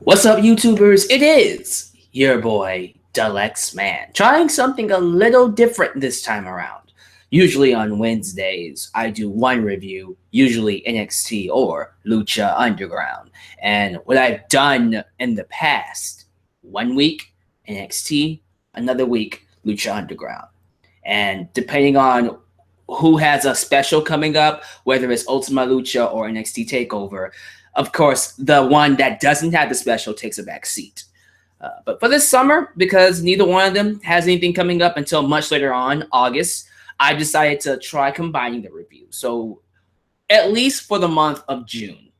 What's up, YouTubers? It is your boy, Alyx Man, trying something a little different this time around. Usually on Wednesdays, I do one review, usually NXT or Lucha Underground. And what I've done in the past, one week NXT, another week Lucha Underground. And depending on who has a special coming up, whether it's Ultima Lucha or NXT TakeOver, of course, the one that doesn't have the special takes a back seat. But for this summer, because neither one of them has anything coming up until much later on, August, I decided to try combining the review. So at least for the month of June,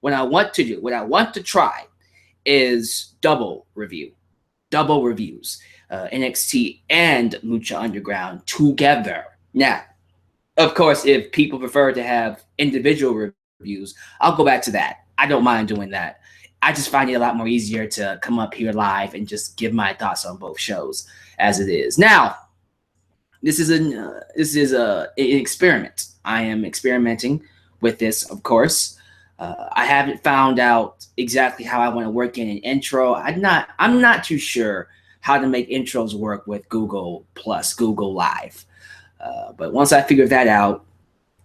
what I want to try is double reviews, NXT and Lucha Underground together. Now, of course, if people prefer to have individual reviews, I'll go back to that. I don't mind doing that. I just find it a lot more easier to come up here live and just give my thoughts on both shows as it is. Now, this is an experiment. I am experimenting with this, of course. I haven't found out exactly how I want to work in an intro. I'm not too sure how to make intros work with Google plus Google Live. But once I figure that out,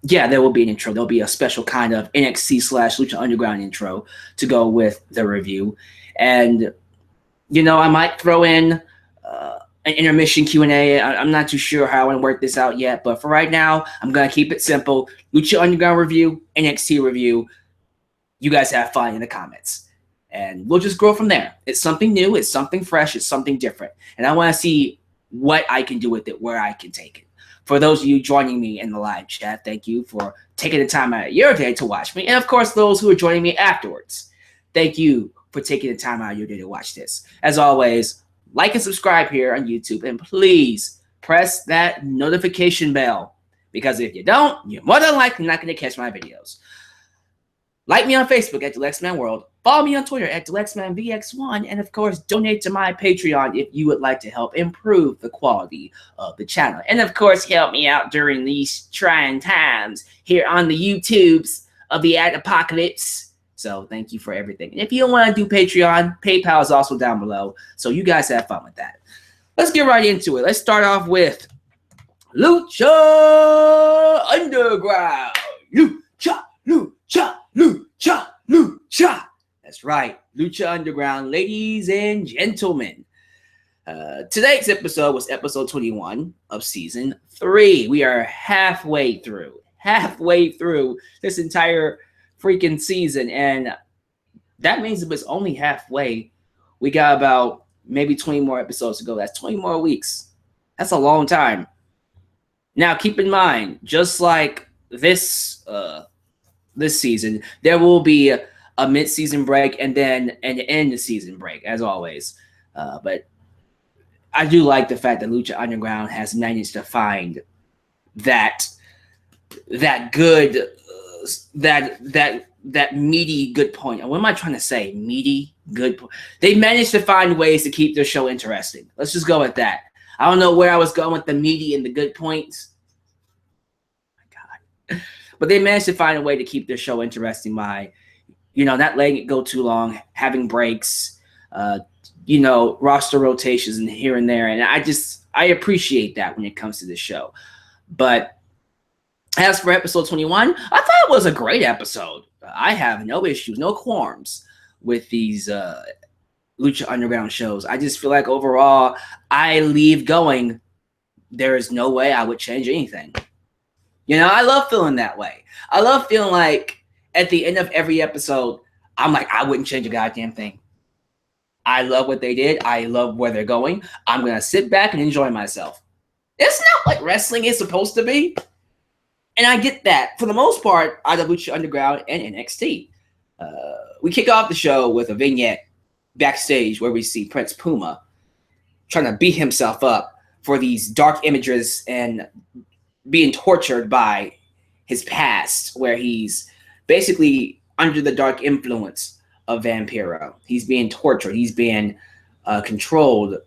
yeah, there will be an intro. There'll be a special kind of NXT/Lucha Underground intro to go with the review. And, I might throw in an intermission Q&A. I'm not too sure how I want to work this out yet. But for right now, I'm going to keep it simple. Lucha Underground review, NXT review. You guys have fun in the comments. And we'll just grow from there. It's something new. It's something fresh. It's something different. And I want to see what I can do with it, where I can take it. For those of you joining me in the live chat, thank you for taking the time out of your day to watch me. And of course, those who are joining me afterwards, thank you for taking the time out of your day to watch this. As always, like and subscribe here on YouTube. And please press that notification bell, because if you don't, you're more than likely not going to catch my videos. Like me on Facebook at DeluxeManWorld. Follow me on Twitter at DeluxeManVX1. And of course, donate to my Patreon if you would like to help improve the quality of the channel. And of course, help me out during these trying times here on the YouTubes of the ad apocalypse. So thank you for everything. And if you don't want to do Patreon, PayPal is also down below. So you guys have fun with that. Let's get right into it. Let's start off with Lucha Underground. Lucha. That's right, Lucha Underground, ladies and gentlemen. Today's episode was episode 21 of season 3. We are halfway through this entire freaking season, and that means if it's only halfway, we got about maybe 20 more episodes to go. That's 20 more weeks. That's a long time. Now, keep in mind, just like this season, there will be a mid-season break and then an end-season break, as always. But I do like the fact that Lucha Underground has managed to find that good, that meaty good point. What am I trying to say? Meaty good point. They managed to find ways to keep their show interesting. Let's just go with that. I don't know where I was going with the meaty and the good points. Oh my God. But they managed to find a way to keep their show interesting by, not letting it go too long, having breaks, roster rotations and here and there. And I appreciate that when it comes to this show. But as for episode 21, I thought it was a great episode. I have no issues, no qualms with these Lucha Underground shows. I just feel like overall, I leave going, there is no way I would change anything. I love feeling that way. I love feeling like at the end of every episode, I'm like, I wouldn't change a goddamn thing. I love what they did. I love where they're going. I'm going to sit back and enjoy myself. It's not like wrestling is supposed to be. And I get that for the most part out of Lucha Underground and NXT. We kick off the show with a vignette backstage where we see Prince Puma trying to beat himself up for these dark images and being tortured by his past, where he's basically under the dark influence of Vampiro. He's being tortured. He's being controlled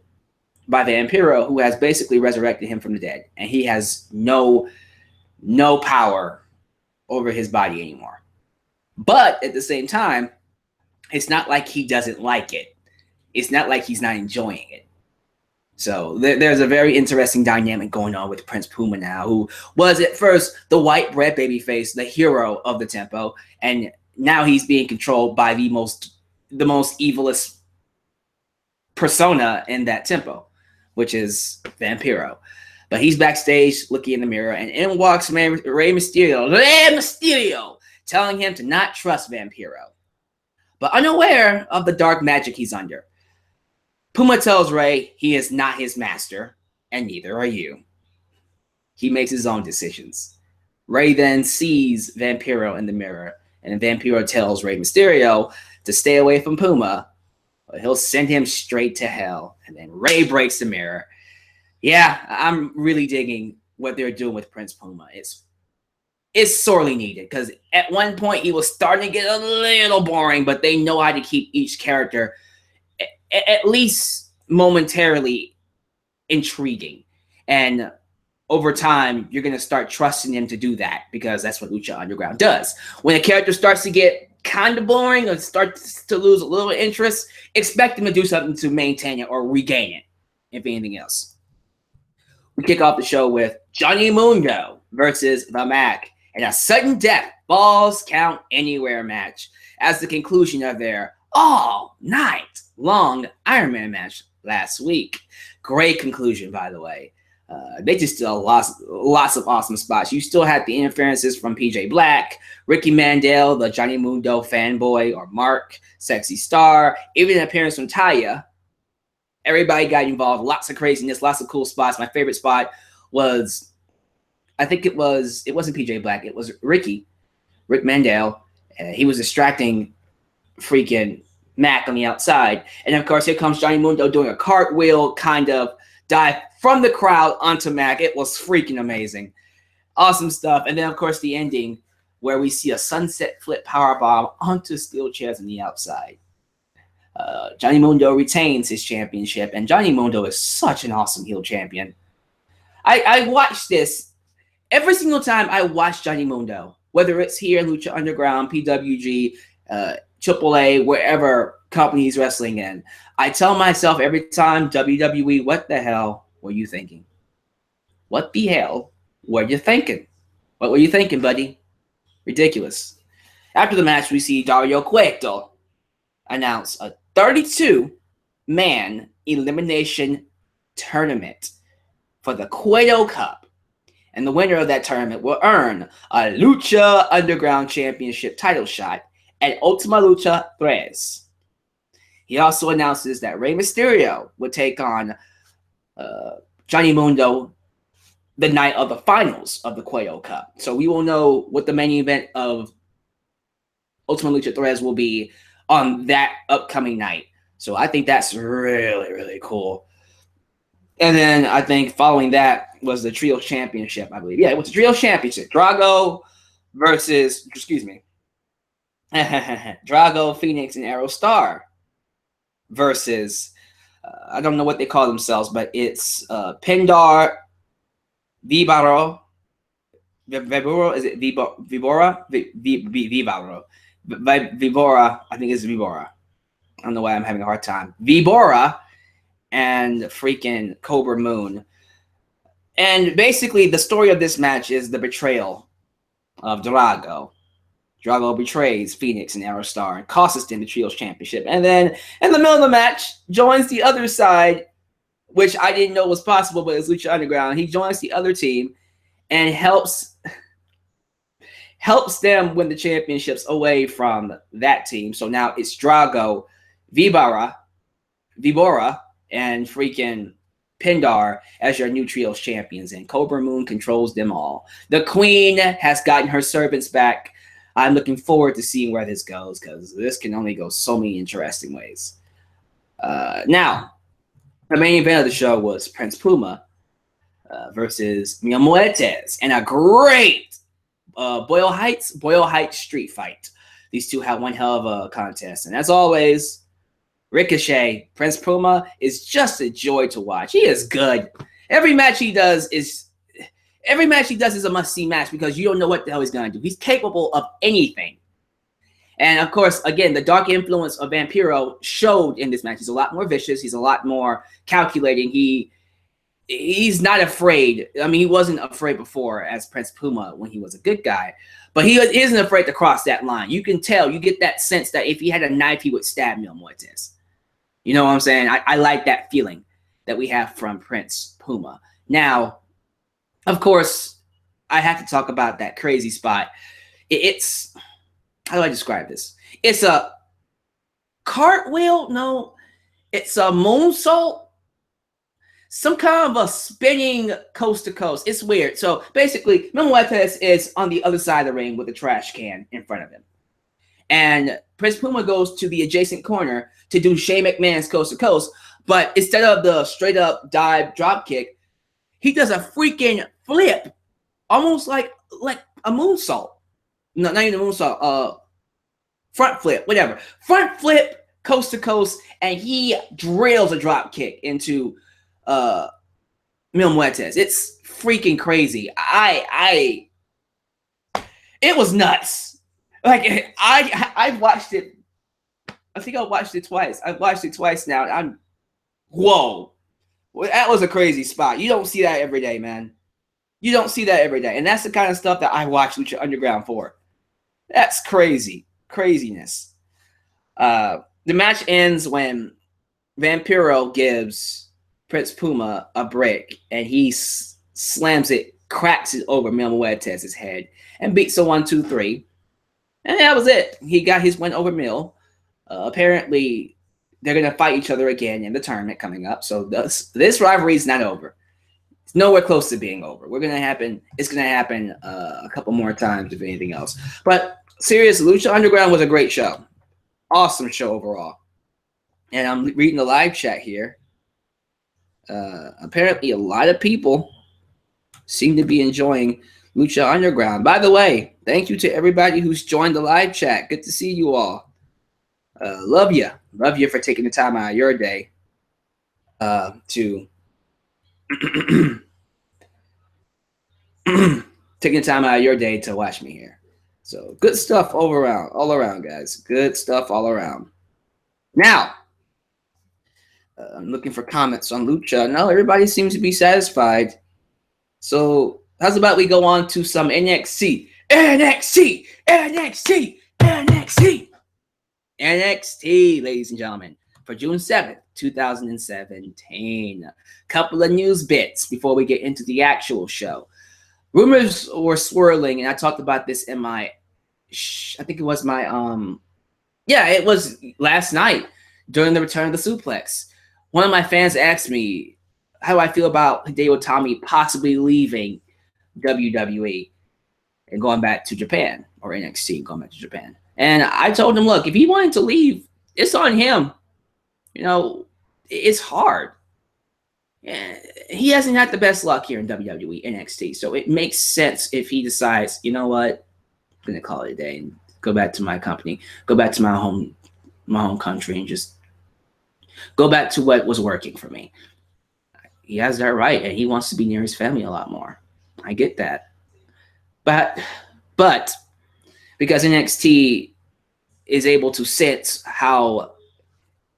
by Vampiro, who has basically resurrected him from the dead. And he has no power over his body anymore. But at the same time, It's not like he doesn't like it. It's not like he's not enjoying it. So there's a very interesting dynamic going on with Prince Puma now, who was at first the white bread babyface, the hero of the tempo, and now he's being controlled by the most evilest persona in that tempo, which is Vampiro. But he's backstage looking in the mirror, and in walks Rey Mysterio, telling him to not trust Vampiro, but unaware of the dark magic he's under. Puma tells Rey he is not his master, and neither are you. He makes his own decisions. Rey then sees Vampiro in the mirror, and Vampiro tells Rey Mysterio to stay away from Puma, or he'll send him straight to hell. And then Rey breaks the mirror. Yeah, I'm really digging what they're doing with Prince Puma. It's sorely needed, because at one point he was starting to get a little boring, but they know how to keep each character at least momentarily intriguing. And over time, you're going to start trusting him to do that, because that's what Lucha Underground does. When a character starts to get kind of boring or starts to lose a little interest, expect him to do something to maintain it or regain it, if anything else. We kick off the show with Johnny Mundo versus The Mac in a sudden death Falls Count Anywhere match as the conclusion of their all-night long Iron Man match last week. Great conclusion, by the way. They just still lots of awesome spots. You still had the interferences from PJ Black, Ricky Mandel, the Johnny Mundo fanboy, or Mark, Sexy Star, even an appearance from Taya. Everybody got involved. Lots of craziness, lots of cool spots. My favorite spot was, I think it wasn't PJ Black. It was Rick Mandel. He was distracting freaking Mac on the outside. And of course, here comes Johnny Mundo doing a cartwheel kind of dive from the crowd onto Mac. It was freaking amazing. Awesome stuff. And then, of course, the ending where we see a sunset flip powerbomb onto steel chairs on the outside. Johnny Mundo retains his championship, and Johnny Mundo is such an awesome heel champion. I watch this every single time I watch Johnny Mundo, whether it's here in Lucha Underground, PWG, AAA, wherever company he's wrestling in. I tell myself every time, WWE, what the hell were you thinking? What the hell were you thinking? What were you thinking, buddy? Ridiculous. After the match, we see Dario Cueto announce a 32-man elimination tournament for the Cueto Cup. And the winner of that tournament will earn a Lucha Underground Championship title shot at Ultima Lucha 3. He also announces that Rey Mysterio would take on Johnny Mundo the night of the finals of the Cueto Cup. So we will know what the main event of Ultima Lucha 3 will be on that upcoming night. So I think that's really, really cool. And then I think following that was the Trio Championship, I believe. Yeah, it was the Trio Championship. Drago, Phoenix, and Aerostar versus, I don't know what they call themselves, but it's Pindar, Vibaro, is it Vibora? Vibaro. Vibora, I think it's Vibora. I don't know why I'm having a hard time. Vibora and freaking Cobra Moon. And basically, the story of this match is the betrayal of Drago. Drago betrays Phoenix and Aerostar and costs them the Trios Championship. And then, in the middle of the match, joins the other side, which I didn't know was possible, but it's Lucha Underground. He joins the other team and helps them win the championships away from that team. So now it's Drago, Vibora, and freaking Pindar as your new Trios champions, and Cobra Moon controls them all. The Queen has gotten her servants back. I'm looking forward to seeing where this goes, because this can only go so many interesting ways. Now, the main event of the show was Prince Puma versus Mil Muertes, and a great Boyle Heights street fight. These two had one hell of a contest, and as always, Ricochet, Prince Puma, is just a joy to watch. He is good. Every match he does is a must-see match, because you don't know what the hell he's going to do. He's capable of anything. And of course, again, the dark influence of Vampiro showed in this match. He's a lot more vicious. He's a lot more calculating. He's not afraid. I mean, he wasn't afraid before as Prince Puma when he was a good guy, but he isn't afraid to cross that line. You can tell, you get that sense that if he had a knife, he would stab Mil Muertes. You know what I'm saying? I like that feeling that we have from Prince Puma. Now, of course, I have to talk about that crazy spot. It's, how do I describe this? It's a cartwheel? No, it's a moonsault. Some kind of a spinning coast to coast. It's weird. So basically, Mil Muertes is on the other side of the ring with a trash can in front of him. And Prince Puma goes to the adjacent corner to do Shane McMahon's coast to coast. But instead of the straight up dive drop kick, he does a freaking flip. Almost like a moonsault. No, not even a moonsault. Front flip, whatever. Front flip, coast to coast, and he drills a drop kick into Mil Muertes. It's freaking crazy. It was nuts. Like I watched it. I think I watched it twice. I've watched it twice now. I'm whoa. Well, that was a crazy spot. You don't see that every day, man. You don't see that every day. And that's the kind of stuff that I watch Lucha Underground for. That's crazy. Craziness. The match ends when Vampiro gives Prince Puma a break, and he slams it, cracks it over Mil Muertes' head, and beats a 1-2-3. And that was it. He got his win over Mil. Apparently, they're going to fight each other again in the tournament coming up. So this rivalry is not over. It's nowhere close to being over. It's going to happen a couple more times, if anything else. But seriously, Lucha Underground was a great show. Awesome show overall. And I'm reading the live chat here. Apparently, a lot of people seem to be enjoying Lucha Underground. By the way, thank you to everybody who's joined the live chat. Good to see you all. Love you. Love you for taking the time out of your day to taking the time out of your day to watch me here. So good stuff all around, guys. Good stuff all around. Now, I'm looking for comments on Lucha. No, everybody seems to be satisfied. So how's about we go on to some NXT? NXT, ladies and gentlemen, for June 7th, 2017. Couple of news bits before we get into the actual show. Rumors were swirling, and I talked about this in my, I think it was my, it was last night during the Return of the Suplex. One of my fans asked me, how do I feel about HIDEO ITAMI possibly leaving WWE and going back to Japan, or NXT going back to Japan? And I told him, look, if he wanted to leave, it's on him. You know, it's hard. And he hasn't had the best luck here in WWE NXT. So it makes sense if he decides, you know what, I'm going to call it a day and go back to my company, go back to my home country, and just go back to what was working for me. He has that right, and he wants to be near his family a lot more. I get that. But because NXT is able to sense how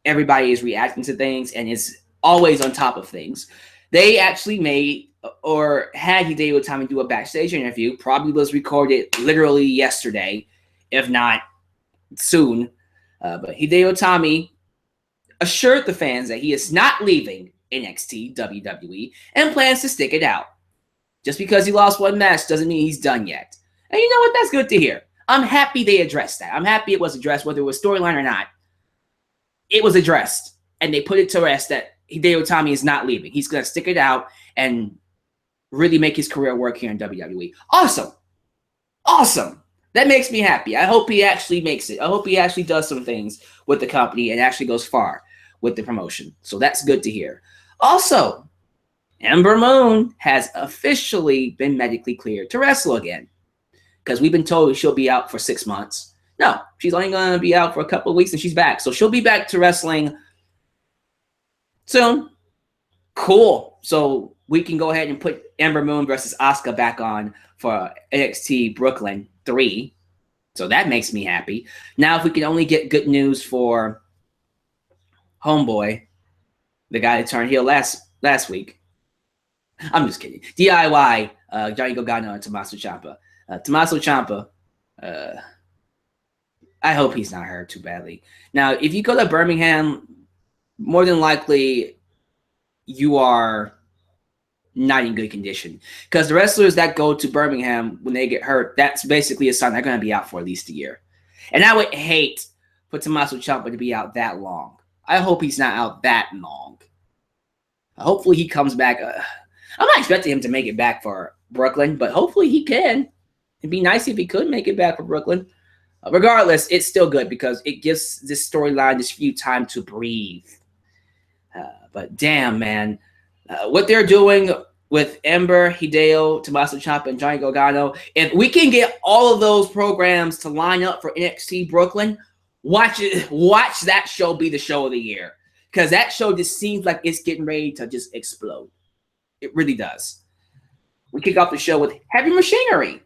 everybody is reacting to things and is always on top of things, they actually made or had HIDEO ITAMI do a backstage interview. Probably was recorded literally yesterday, if not soon. But HIDEO ITAMI assured the fans that he is not leaving NXT WWE and plans to stick it out. Just because he lost one match doesn't mean he's done yet. And you know what? That's good to hear. I'm happy they addressed that. I'm happy it was addressed, whether it was storyline or not. It was addressed, and they put it to rest that HIDEO ITAMI is not leaving. He's going to stick it out and really make his career work here in WWE. Awesome. Awesome. That makes me happy. I hope he actually makes it. I hope he actually does some things with the company and actually goes far with the promotion. So that's good to hear. Also, Ember Moon has officially been medically cleared to wrestle again, because we've been told she'll be out for 6 months. No, she's only going to be out for a couple of weeks, and she's back. So she'll be back to wrestling soon. Cool. So we can go ahead and put Ember Moon versus Asuka back on for NXT Brooklyn 3. So that makes me happy. Now, if we can only get good news for Homeboy, the guy that turned heel last week. I'm just kidding. DIY, Johnny Gargano and Tommaso Ciampa. Tommaso Ciampa, I hope he's not hurt too badly. Now, if you go to Birmingham, more than likely you are not in good condition. Because the wrestlers that go to Birmingham when they get hurt, that's basically a sign they're going to be out for at least a year. And I would hate for Tommaso Ciampa to be out that long. I hope he's not out that long. Hopefully he comes back. I'm not expecting him to make it back for Brooklyn, but hopefully he can. It'd be nice if he could make it back for Brooklyn. Regardless, it's still good because it gives this storyline, this feud, time to breathe. But damn, man. What they're doing with Ember, Hideo, Tommaso Ciampa, and Johnny Gargano, if we can get all of those programs to line up for NXT Brooklyn, watch that show be the show of the year. Because that show just seems like it's getting ready to just explode. It really does. We kick off the show with Heavy Machinery,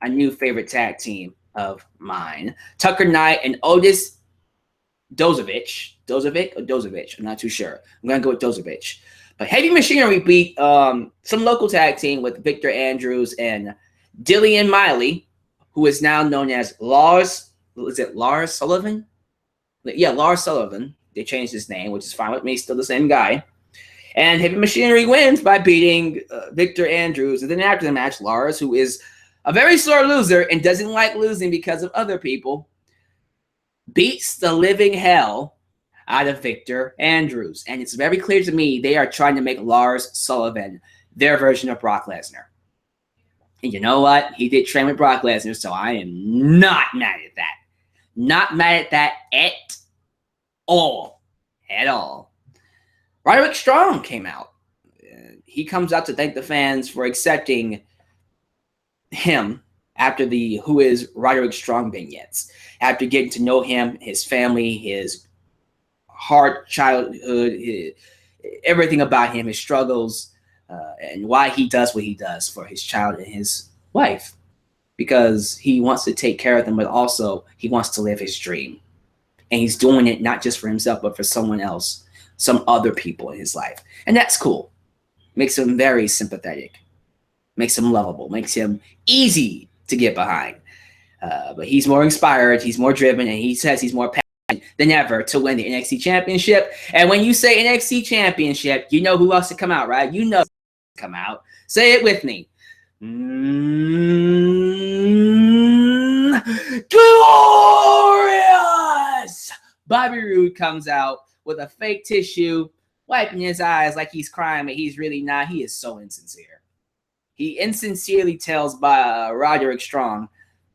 a new favorite tag team of mine. Tucker Knight and Otis Dozovic. Dozovic? I'm not too sure. I'm going to go with Dozovic. But Heavy Machinery beat some local tag team with Victor Andrews and Dillian Miley, who is now known as Lars. Is it Lars Sullivan? Yeah, Lars Sullivan. They changed his name, which is fine with me. Still the same guy. And Heavy Machinery wins by beating Victor Andrews. And then after the match, Lars, who is a very sore loser and doesn't like losing because of other people, beats the living hell out of Victor Andrews. And it's very clear to me they are trying to make Lars Sullivan their version of Brock Lesnar. And you know what? He did train with Brock Lesnar, so I am not mad at that. Not mad at that at all. At all. Roderick Strong came out. He comes out to thank the fans for accepting him after the Who is Roderick Strong vignettes. After getting to know him, his family, his hard childhood, everything about him, his struggles, and why he does what he does for his child and his wife. Because he wants to take care of them, but also he wants to live his dream. And he's doing it not just for himself, but for someone else, some other people in his life. And that's cool. Makes him very sympathetic. Makes him lovable. Makes him easy to get behind. But he's more inspired. He's more driven. And he says he's more passionate than ever to win the NXT Championship. And when you say NXT Championship, you know who else to come out, right? You know come out. Say it with me. Glorious! Bobby Roode comes out with a fake tissue, wiping his eyes like he's crying, but he's really not. He is so insincere. He insincerely tells Roderick Strong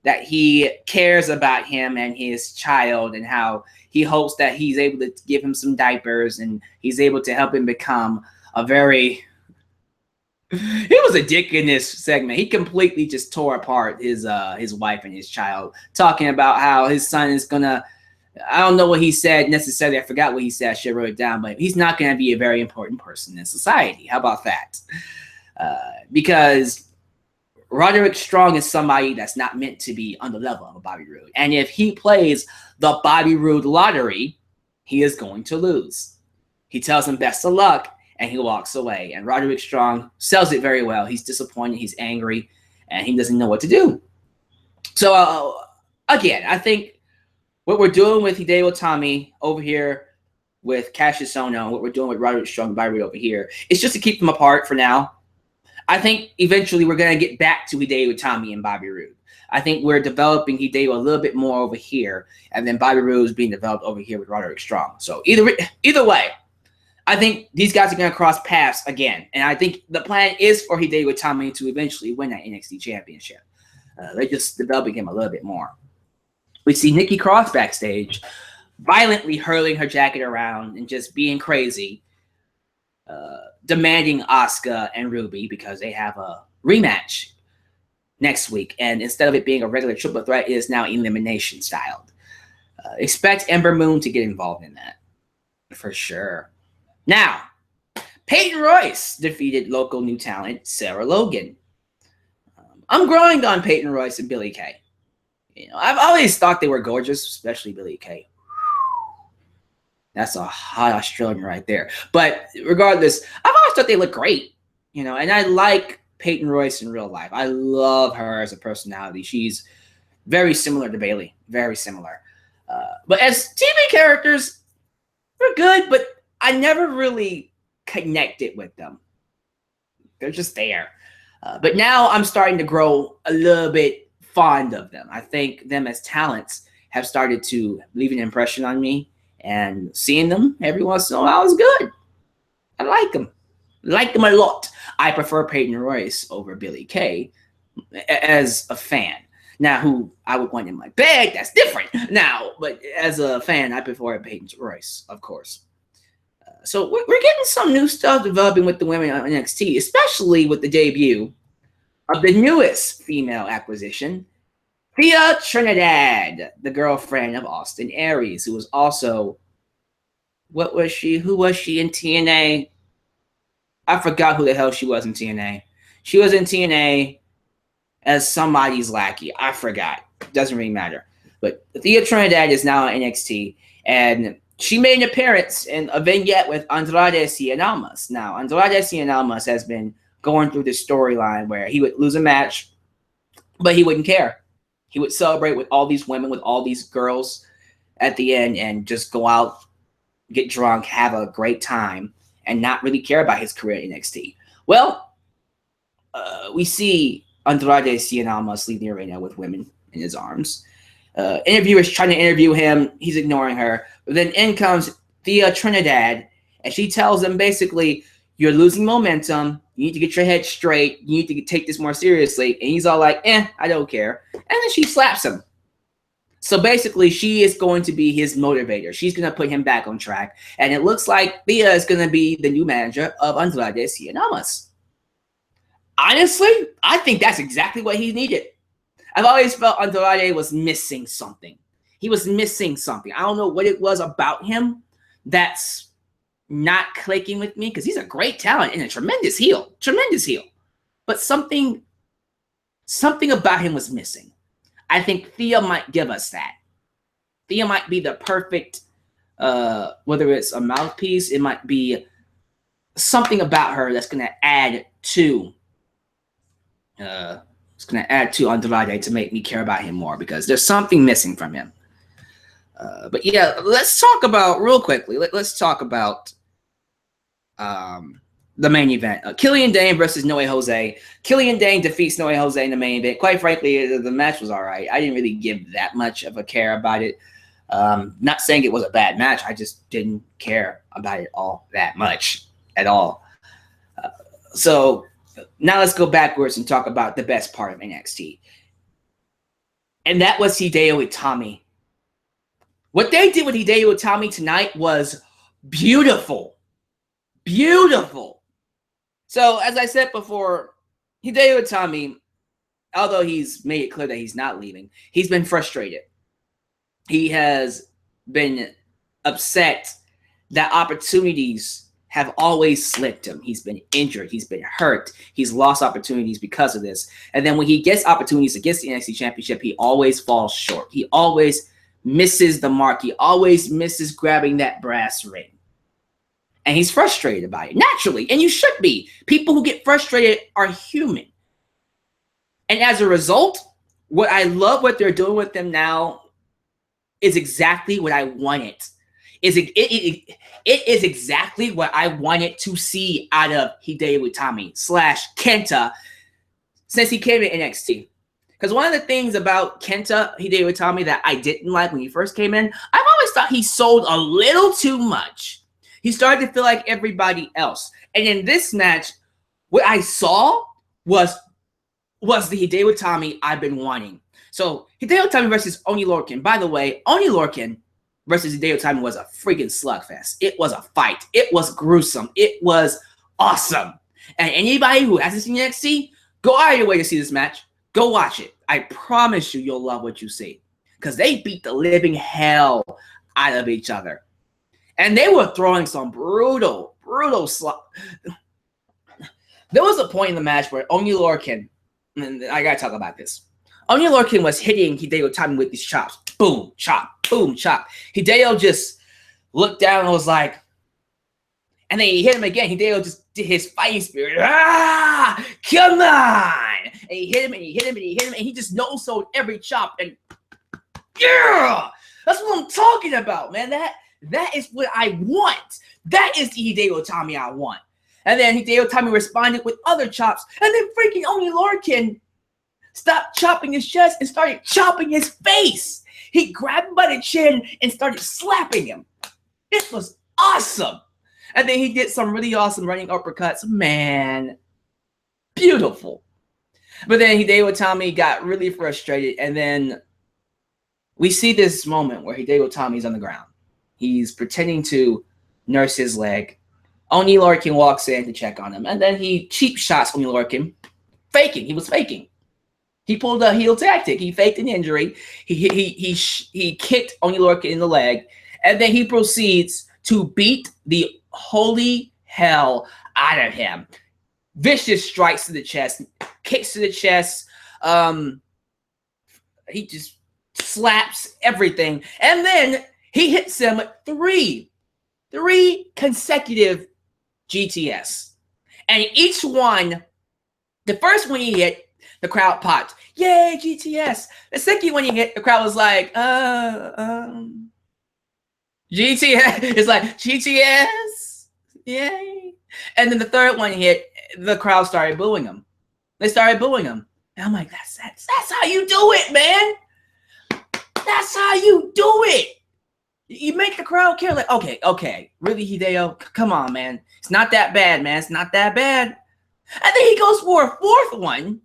that he cares about him and his child and how he hopes that he's able to give him some diapers and he's able to help him become a very... He was a dick in this segment. He completely just tore apart his wife and his child, talking about how his son is gonna... I don't know what he said necessarily. I forgot what he said. I should have wrote it down. But he's not going to be a very important person in society. How about that? Because Roderick Strong is somebody that's not meant to be on the level of a Bobby Roode. And if he plays the Bobby Roode lottery, he is going to lose. He tells him best of luck, and he walks away. And Roderick Strong sells it very well. He's disappointed. He's angry, and he doesn't know what to do. So, again, I think what we're doing with HIDEO ITAMI over here with Cassius Ohno, what we're doing with Roderick Strong and Bobby Roode over here, is just to keep them apart for now. I think eventually we're going to get back to HIDEO ITAMI and Bobby Roode. I think we're developing HIDEO a little bit more over here, and then Bobby Roode is being developed over here with Roderick Strong. So either way, I think these guys are going to cross paths again. And I think the plan is for HIDEO ITAMI to eventually win that NXT Championship. They're just developing him a little bit more. We see Nikki Cross backstage, violently hurling her jacket around and just being crazy, demanding Asuka and Ruby because they have a rematch next week. And instead of it being a regular triple threat, it is now elimination styled. Expect Ember Moon to get involved in that for sure. Now, Peyton Royce defeated local new talent Sarah Logan. I'm growing on Peyton Royce and Billie Kay. You know, I've always thought they were gorgeous, especially Billie Kay. That's a hot Australian right there. But regardless, I've always thought they look great. You know, and I like Peyton Royce in real life. I love her as a personality. She's very similar to Bayley. Very similar. But as TV characters, they're good, but I never really connected with them. They're just there. But now I'm starting to grow a little bit fond of them. I think them as talents have started to leave an impression on me, and seeing them every once in a while is good. I like them. Like them a lot. I prefer Peyton Royce over Billie Kay as a fan. Now, who I would want in my bag, that's different. Now, but as a fan, I prefer Peyton Royce, of course. So we're getting some new stuff developing with the women on NXT, especially with the debut of the newest female acquisition, Thea Trinidad, the girlfriend of Austin Aries, who was also, what was she? Who was she in TNA? I forgot who the hell she was in TNA. She was in TNA as somebody's lackey. I forgot. Doesn't really matter. But Thea Trinidad is now in NXT, and she made an appearance in a vignette with Andrade Cien Almas. Now, Andrade Cien Almas has been going through this storyline where he would lose a match, but he wouldn't care. He would celebrate with all these women, with all these girls at the end, and just go out, get drunk, have a great time, and not really care about his career in NXT. Well, we see Andrade Cien Almas leave the arena with women in his arms. Interviewers trying to interview him. He's ignoring her. But then in comes Thea Trinidad, and she tells him basically, you're losing momentum. You need to get your head straight. You need to take this more seriously. And he's all like, I don't care. And then she slaps him. So basically, she is going to be his motivator. She's going to put him back on track. And it looks like Thea is going to be the new manager of Andrade Cien Almas. Honestly, I think that's exactly what he needed. I've always felt Andrade was missing something. He was missing something. I don't know what it was about him that's not clicking with me, because he's a great talent and a tremendous heel. Tremendous heel. But something about him was missing. I think Thea might give us that. Thea might be the perfect, whether it's a mouthpiece, it might be something about her that's going to add to Andrade to make me care about him more, because there's something missing from him. But yeah, let's talk about, real quickly, let's talk about the main event. Killian Dane versus Noe Jose. Killian Dane defeats Noe Jose in the main event. Quite frankly, the match was all right. I didn't really give that much of a care about it. Not saying it was a bad match. I just didn't care about it all that much at all. So now let's go backwards and talk about the best part of NXT. And that was HIDEO Itami. What they did with HIDEO Itami tonight was beautiful. Beautiful. So, as I said before, HIDEO Itami, although he's made it clear that he's not leaving, he's been frustrated. He has been upset that opportunities have always slipped him. He's been injured. He's been hurt. He's lost opportunities because of this. And then when he gets opportunities against the NXT Championship, he always falls short. He always misses the mark. He always misses grabbing that brass ring. And he's frustrated about it, naturally. And you should be. People who get frustrated are human. And as a result, what I love what they're doing with them now is exactly what I wanted. It is exactly what I wanted to see out of HIDEO Itami / Kenta since he came to NXT. Because one of the things about Kenta HIDEO Itami that I didn't like when he first came in, I've always thought he sold a little too much. He started to feel like everybody else. And in this match, what I saw was the HIDEO Itami I've been wanting. So HIDEO Itami versus Oney Lorcan. By the way, Oney Lorcan versus HIDEO Itami was a freaking slugfest. It was a fight. It was gruesome. It was awesome. And anybody who hasn't seen NXT, go out of your way to see this match. Go watch it. I promise you, you'll love what you see. Because they beat the living hell out of each other. And they were throwing some brutal There was a point in the match where Oney Lorcan, and I gotta talk about this. Only Lorcan was hitting Hideo Itami with these chops. Boom, chop, boom, chop. Hideo just looked down and was like, and then he hit him again. Hideo just did his fighting spirit. Ah, come on! And he hit him and he hit him and he hit him and he just no-sold every chop. And yeah, that's what I'm talking about, man. That is what I want. That is the Hideo Itami I want. And then Hideo Itami responded with other chops. And then freaking Only Lorcan stopped chopping his chest and started chopping his face. He grabbed him by the chin and started slapping him. It was awesome. And then he did some really awesome running uppercuts. Man, beautiful. But then Hideo Itami got really frustrated. And then we see this moment where Hideo Itami's on the ground. He's pretending to nurse his leg. Only Lorcan walks in to check on him. And then he cheap shots Only Lorcan. Faking. He was faking. He pulled a heel tactic. He faked an injury. He kicked Only Lorcan in the leg. And then he proceeds to beat the holy hell out of him. Vicious strikes to the chest. Kicks to the chest. He just slaps everything. And then he hits him with three consecutive GTS. And each one, the first one he hit, the crowd popped. Yay, GTS. The second one he hit, the crowd was like, GTS. It's like, GTS. Yay. And then the third one hit, the crowd started booing him. They started booing him. And I'm like, that's how you do it, man. That's how you do it. You make the crowd care. Like, okay. Really, Hideo? Come on, man. It's not that bad, man. It's not that bad. And then he goes for a fourth one.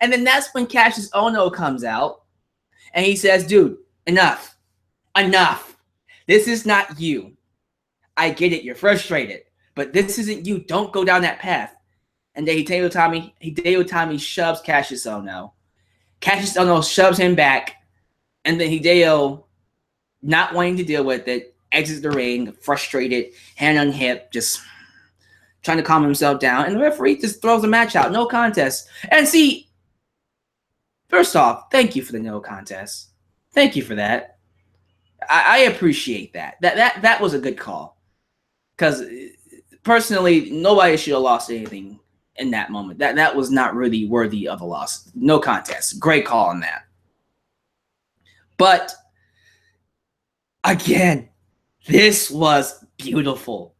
And then that's when Cassius Ohno comes out. And he says, dude, enough. Enough. This is not you. I get it. You're frustrated. But this isn't you. Don't go down that path. And then Hideo Itami shoves Cassius Ohno. Cassius Ohno shoves him back. And then Hideo, not wanting to deal with it, exits the ring, frustrated, hand on hip, just trying to calm himself down. And the referee just throws the match out. No contest. And see, first off, thank you for the no contest. Thank you for that. I appreciate that. That was a good call. Because personally, nobody should have lost anything in that moment. That was not really worthy of a loss. No contest. Great call on that. But again, this was beautiful.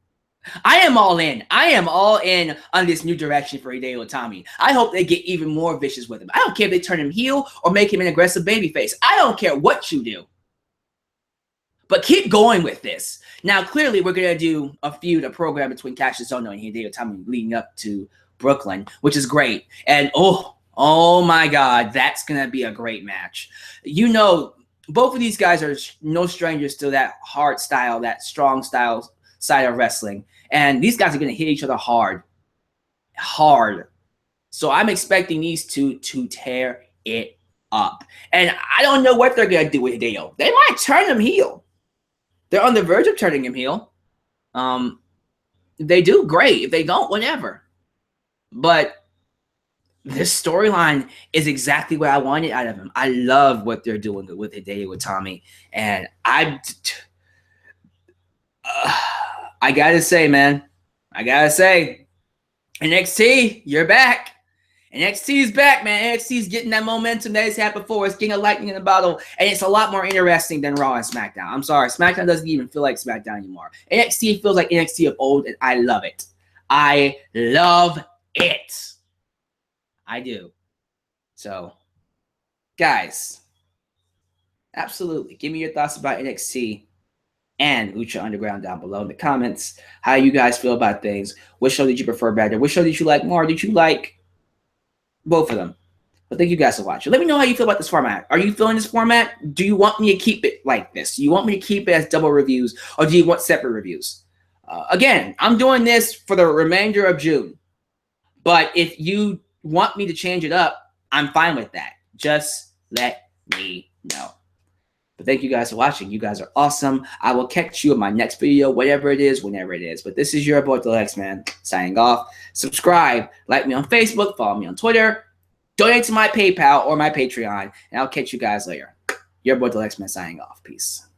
I am all in. I am all in on this new direction for Hideo Itami. I hope they get even more vicious with him. I don't care if they turn him heel or make him an aggressive babyface. I don't care what you do. But keep going with this. Now, clearly, we're going to do a program between Cassius Ohno and Hideo Itami leading up to Brooklyn, which is great. And, oh my God, that's going to be a great match. You know, both of these guys are no strangers to that hard style, that strong style side of wrestling. And these guys are going to hit each other hard. So I'm expecting these two to tear it up. And I don't know what they're going to do with Hideo. They might turn him heel. They're on the verge of turning him heel. If they do, great. If they don't, whatever. But this storyline is exactly what I wanted out of him. I love what they're doing with Hideo Itami. And I gotta say, man. NXT, you're back. NXT is back, man. NXT is getting that momentum that it's had before. It's getting a lightning in the bottle. And it's a lot more interesting than Raw and SmackDown. I'm sorry. SmackDown doesn't even feel like SmackDown anymore. NXT feels like NXT of old, and I love it. I love it. I do. So, guys, absolutely. Give me your thoughts about NXT and Lucha Underground down below in the comments. How you guys feel about things. Which show did you prefer better? Which show did you like more? Did you like both of them? But thank you guys for watching. Let me know how you feel about this format. Are you feeling this format? Do you want me to keep it like this? Do you want me to keep it as double reviews, or do you want separate reviews? Again, I'm doing this for the remainder of June. But if you want me to change it up, I'm fine with that. Just let me know. But thank you guys for watching. You guys are awesome. I will catch you in my next video, whatever it is, whenever it is. But this is your boy, Alyx, man, signing off. Subscribe, like me on Facebook, follow me on Twitter. donate to my PayPal or my Patreon, and I'll catch you guys later. Your boy, the X-Men, signing off. Peace.